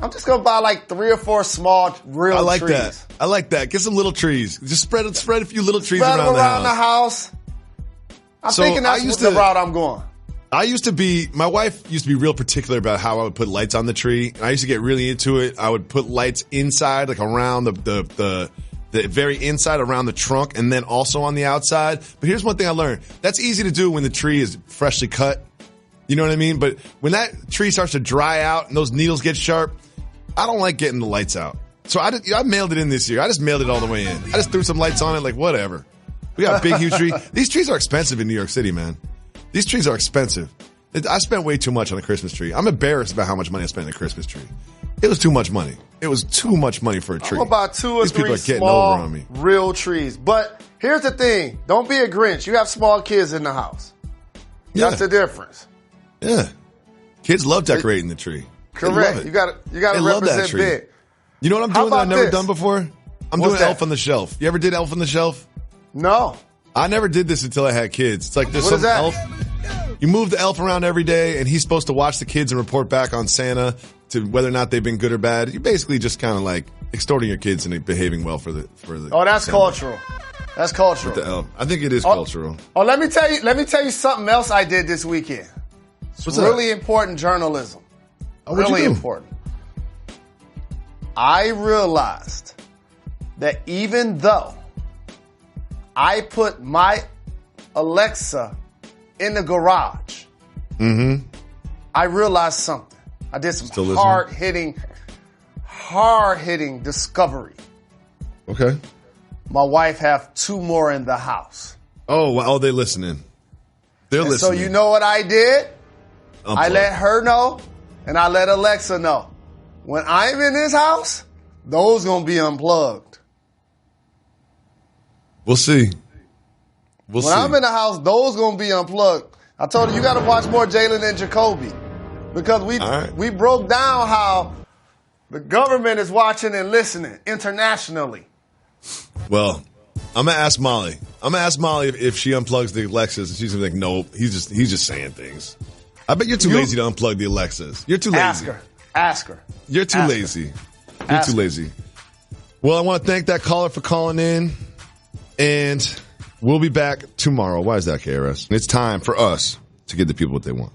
I'm just going to buy like 3 or 4 small real trees. I like that. Get some little trees. Just spread a few little trees around the house. I'm thinking that's the route I'm going. My wife used to be real particular about how I would put lights on the tree. And I used to get really into it. I would put lights inside, like around the very inside, around the trunk, and then also on the outside. But here's one thing I learned. That's easy to do when the tree is freshly cut. You know what I mean? But when that tree starts to dry out and those needles get sharp, I don't like getting the lights out. So I mailed it in this year. I just mailed it all the way in. I just threw some lights on it, like whatever. We got a big, huge tree. These trees are expensive in New York City, man. These trees are expensive. I spent way too much on a Christmas tree. I'm embarrassed about how much money I spent on a Christmas tree. It was too much money. It was too much money for a tree. How about 2 or 3 small, real trees? But here's the thing. Don't be a Grinch. You have small kids in the house. That's the difference. Yeah. Kids love decorating the tree. Correct. You got to represent big. You know what I'm doing that I've never done before? I'm doing Elf on the Shelf. You ever did Elf on the Shelf? No. I never did this until I had kids. It's like there's some elf. You move the elf around every day, and he's supposed to watch the kids and report back on Santa to whether or not they've been good or bad. You're basically just kind of like extorting your kids and behaving well for the. Oh, that's cultural. That's cultural. With the elf. I think it is cultural. Oh, let me tell you something else I did this weekend. It's really important journalism. Really important. I realized that even though I put my Alexa in the garage, I realized something. I did some hard-hitting discovery. Okay. My wife have 2 more in the house. Oh, wow. They're listening. They're listening. So you know what I did? I let her know, and I let Alexa know. When I'm in this house, those going to be unplugged. We'll see. When I'm in the house, those going to be unplugged. I told her, you got to watch more Jalen and Jacoby. Because we broke down how the government is watching and listening internationally. Well, I'm going to ask Molly. If she unplugs the Alexas, and she's going to be like, nope, he's just saying things. I bet you're too lazy to unplug the Alexas. You're too lazy. Ask her. You're too lazy. You're too lazy. Well, I want to thank that caller for calling in, and we'll be back tomorrow. Why is that, KRS? It's time for us to give the people what they want.